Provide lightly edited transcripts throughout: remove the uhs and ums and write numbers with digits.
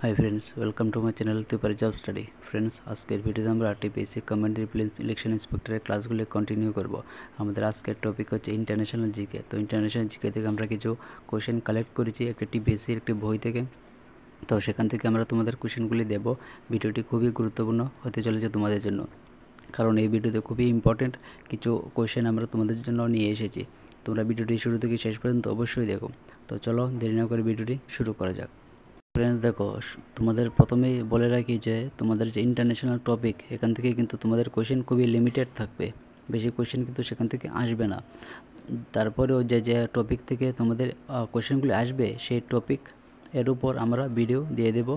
High friends, welcome to my channel Tripura job study. Friends, आजकल भिडियोते आमरा टीपीएससी कमांडरी इलेक्शन इंस्पेक्टर क्लासगुलो कन्टिन्यू करब। आमादेर आजकेर टपिक होच्छे इंटरनैशनल जिके। तो इंटरनैशनल जिके थेके आमरा किछु कोश्चेन कालेक्ट करेछि एकटी टीपीएससिर एकटी बई थेके। तो सेखान थेके आमरा तोमादेर कोश्चेनगुली देब। भिडियोटी खुबই गुरुत्वपूर्ण होते चलेছে তোমাদের জন্য, কারণ এই ভিডিওতে খুবই ইম্পর্টেন্ট কিছু কোশ্চেন আমরা তোমাদের জন্য নিয়ে এসেছি। তোমরা ভিডিওটি শুরু থেকে শেষ পর্যন্ত অবশ্যই দেখো। তো চলো দেরি না করে ভিডিওটি শুরু করা যাক। फ्रेंड्स, देखो तुम्हारे प्रथम ही बोले रखी जे तुम्हारे जो इंटरनैशनल टपिक एखान थेके किन्तु तुम्हारे कोश्चेन खूबই लिमिटेड থাকবে, বেশি কোশ্চেন কিন্তু সেখান থেকে আসবে না। তারপরেও যে যে টপিক থেকে তোমাদের কোশ্চেনগুলি আসবে সেই টপিক এর উপর আমরা ভিডিও দিয়ে দেব,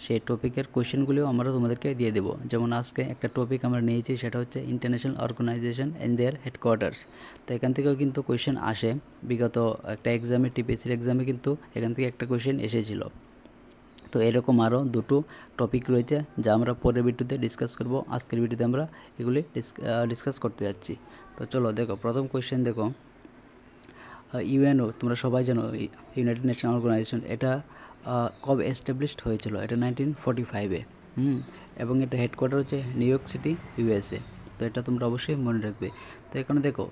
সেই টপিকের কোশ্চেনগুলিও আমরা তোমাদেরকে দিয়ে দেব। যেমন আজকে একটা টপিক আমরা নিয়েছি, সেটা হচ্ছে international organisation and their headquarters. তো এখান থেকেও কিন্তু কোশ্চেন আসে, বিগত একটা এক্সামে টিপিএসসির এক্সামে কিন্তু এখান থেকে একটা কোশ্চেন এসেছিল। তো এরকম আরও দুটো টপিক রয়েছে যা আমরা পরের ভিডিওতে ডিসকাস করব। আজকের ভিডিওতে আমরা এগুলি ডিসকাস করতে যাচ্ছি। তো চলো দেখো, প্রথম কোয়েশ্চেন দেখো, ইউএনও তোমরা সবাই জানো ইউনাইটেড নেশন অর্গানাইজেশন, এটা কবে এস্টাবলিশড হয়েছিল? এটা 1945-এ। এবং এটা হেডকোয়ার্টার হচ্ছে নিউ ইয়র্ক সিটি, ইউএসএ। তো এটা তোমরা অবশ্যই মনে রাখবে। তো এখানে দেখো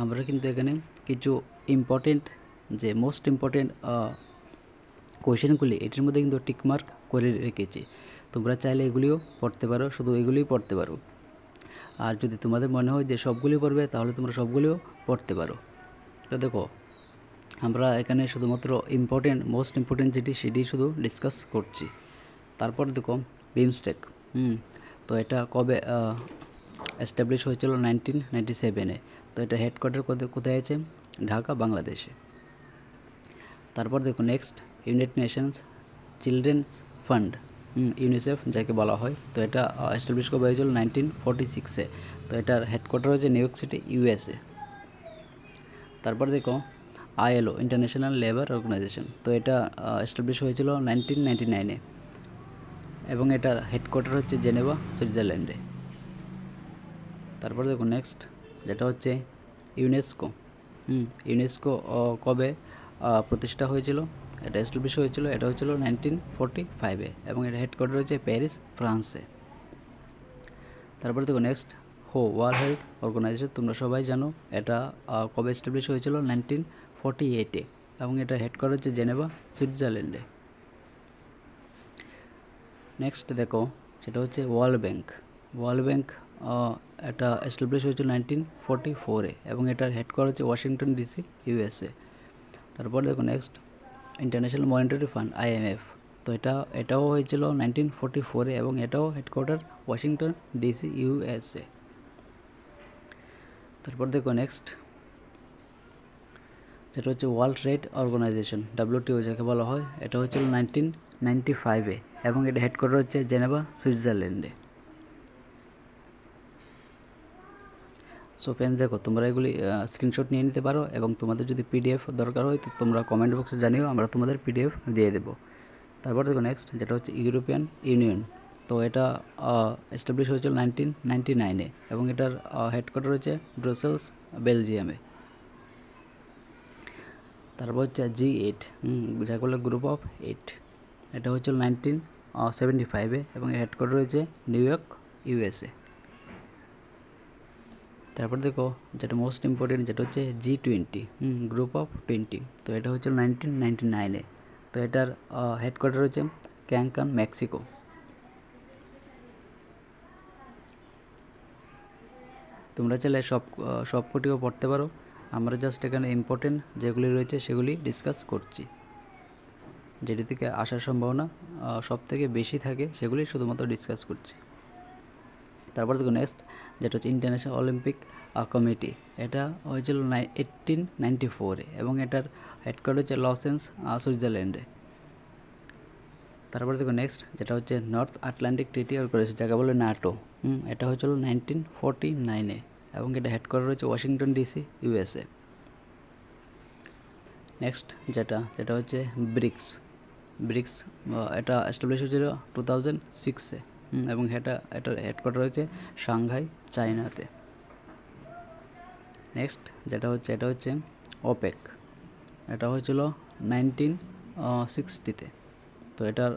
আমরা কিন্তু এখানে কিছু ইম্পর্টেন্ট, যে মোস্ট ইম্পর্টেন্ট কোয়েশ্চেনগুলি এটির মধ্যে কিন্তু টিকমার্ক করে রেখেছি। তোমরা চাইলে এগুলিও পড়তে পারো, শুধু এগুলিই পড়তে পারো। আর যদি তোমাদের মনে হয় যে সবগুলি পড়বে, তাহলে তোমরা সবগুলিও পড়তে পারো। তো দেখো আমরা এখানে শুধুমাত্র ইম্পর্টেন্ট, মোস্ট ইম্পর্টেন্ট যেটি সেটি শুধু ডিসকাস করছি। তারপর দেখো বিমস্টেক। তো এটা কবে এস্টাবলিশ হয়েছিল? 1997-এ। তো এটা হেডকোয়ার্টার কোথায় আছে? ঢাকা, বাংলাদেশে। তারপর দেখো next, United Nations children's fund, UNICEF যাকে বলা হয়। তো এটা এস্টাবলিশ কবে হয়েছিল? 1946-এ। তো এটার হেডকোয়ার্টার হচ্ছে নিউ ইয়র্ক সিটি, ইউএসএ। তারপর দেখো আইএলও, ইন্টারন্যাশনাল লেবার অর্গানাইজেশন। তো এটা এস্টাবলিশ হয়েছিল 1999-এ এবং এটার হেডকোয়ার্টার হচ্ছে জেনেভা, সুইজারল্যান্ডে। তারপর দেখো নেক্সট, যেটা হচ্ছে ইউনেস্কো। ইউনেস্কো কবে প্রতিষ্ঠা হয়েছিল? এটা এস্টাবলিশ হয়েছিল, এটা হয়েছিল 1945-এ এবং এটা হেডকোয়ার্টার হচ্ছে প্যারিস, ফ্রান্সে। তারপর দেখো নেক্সট, ওয়ার্ল্ড হেলথ অর্গানাইজেশন, তোমরা সবাই জানো এটা কবে এস্টাবলিশ হয়েছিল? 1948-এ এবং এটা হেডকোয়ার্টার হচ্ছে জেনেভা, সুইজারল্যান্ডে। নেক্সট দেখো, সেটা হচ্ছে ওয়ার্ল্ড ব্যাংক। ওয়ার্ল্ড ব্যাংক এটা এস্টাবলিশ হয়েছিল 1944-এ এবং এটার হেডকোয়ার্টার হচ্ছে ওয়াশিংটন ডিসি, ইউএসএ। তারপর দেখো next, international monetary fund, IMF. তো এটাও হয়েছিল 1944-এ এবং এটাও হেডকোয়ার্টার ওয়াশিংটন ডিসি, ইউএসএ। তারপর দেখো নেক্সট, যেটা হচ্ছে ওয়ার্ল্ড ট্রেড অর্গানাইজেশন, WTO যাকে বলা হয়। এটা হচ্ছিল 1995-এ এবং এটা হেডকোয়ার্টার হচ্ছে জেনেভা, সুইজারল্যান্ডে। সো ফ্রেন্ডস, দেখো তোমরা এগুলি স্ক্রিনশট নিয়ে নিতে পারো এবং তোমাদের যদি পিডিএফ দরকার হয় তো তোমরা কমেন্ট বক্সে জানিও, আমরা তোমাদের পিডিএফ দিয়ে দেবো। তারপর দেখো নেক্সট, যেটা হচ্ছে ইউরোপিয়ান ইউনিয়ন। তো এটা এস্টাবলিশ হয়েছিল 1999-এ এবং এটার হেডকোয়ার্টার হচ্ছে ব্রুসেলস, বেলজিয়ামে। তারপর হচ্ছে G8, যাকে বলে গ্রুপ অফ 8। এটা হচ্ছিল 1975-এ এবং হেডকোয়ার্টার হয়েছে নিউ ইয়র্ক, ইউএসএ। তারপর দেখো যেটা মোস্ট ইম্পর্টেন্ট, যেটা হচ্ছে G20, গ্রুপ অফ 20। তো এটা হচ্ছিল 1999-এ। তো এটার হেডকোয়ার্টার হচ্ছে ক্যাঙ্কান, মেক্সিকো। তোমরা চাইলে সবকটিও পড়তে পারো, আমরা জাস্ট এখানে ইম্পর্টেন্ট যেগুলি রয়েছে সেগুলি ডিসকাস করছি। যেটি থেকে আসার সম্ভাবনা সব থেকে বেশি থাকে সেগুলি শুধুমাত্র ডিসকাস করছি। তারপর দেখো নেক্সট, যেটা হচ্ছে ইন্টারন্যাশনাল অলিম্পিক কমিটি। এটা হয়েছিল 1894-এ এবং এটার হেডকোয়ার্টার হচ্ছে লসেন্স, সুইজারল্যান্ডে। তারপর দেখো নেক্সট, যেটা হচ্ছে নর্থ আটলান্টিক ট্রিটি অর্গানাইজেশন, যাকে বলে নাটো। এটা হয়েছিল 1949-এ এবং এটা হেডকোয়ার্টার হচ্ছে ওয়াশিংটন ডিসি, ইউএসএ। নেক্সট যেটা হচ্ছে ব্রিক্স। এটা এস্টাবলিশ হয়েছিল 2006-এ এবং এটার হেডকোয়ার্টার হচ্ছে সাংহাই, চায়নাতে। নেক্সট এটা হচ্ছে ওপেক। এটা হয়েছিল 1960-তে তো এটার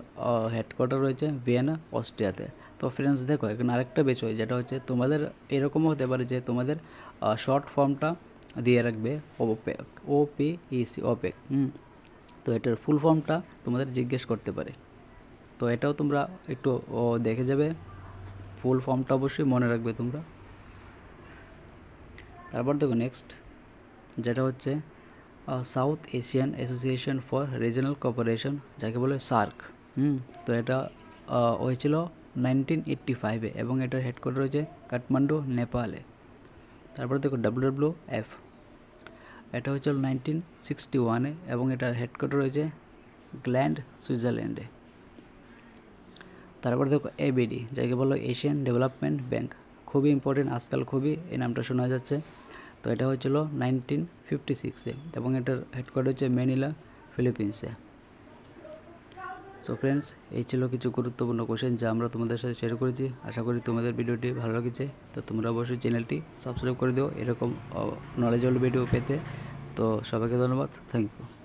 হেডকোয়ার্টার রয়েছে ভিয়েনা, অস্ট্রিয়াতে। তো ফ্রেন্ডস দেখো এখানে আরেকটা বিষয়, যেটা হচ্ছে তোমাদের এরকমও হতে পারে যে তোমাদের শর্ট ফর্মটা দিয়ে রাখবে OPEC, ওপেক। তো এটার ফুল ফর্মটা তোমাদের জিজ্ঞেস করতে পারে, তো এটাও তোমরা একটু দেখে যাবে, ফুল ফর্মটা অবশ্যই মনে রাখবে তোমরা। তারপর দেখো নেক্সট, যেটা হচ্ছে south Asian association for regional cooperation, যাকে বলে সার্ক। তো এটা হয়েছিল 1985-এ এবং এটার হেডকোয়ার্টার রয়েছে কাঠমান্ডু, নেপালে। তারপর দেখো WWF, এটা হয়েছিল 1961-এ এবং এটার হেডকোয়ার্টার রয়েছে গ্ল্যান্ড, সুইজারল্যান্ডে। তারপর দেখো ABD, যাকে বলো এশিয়ান ডেভেলপমেন্ট ব্যাংক, খুবই ইম্পর্টেন্ট, আজকাল খুবই এই নামটা শোনা যাচ্ছে। তো এটা হয়েছিল 1956-এ এবং এটার হেডকোয়ার্টার হচ্ছে ম্যানিলা, ফিলিপিন্সে। সো ফ্রেন্ডস, এই ছিল কিছু গুরুত্বপূর্ণ কোশ্চেন যা আমরা তোমাদের সাথে শেয়ার করেছি। আশা করি তোমাদের ভিডিওটি ভালো লেগেছে। তো তোমরা অবশ্যই চ্যানেলটি সাবস্ক্রাইব করে দিও এরকম নলেজেবল ভিডিও পেতে। তো সবাইকে ধন্যবাদ, থ্যাংক ইউ।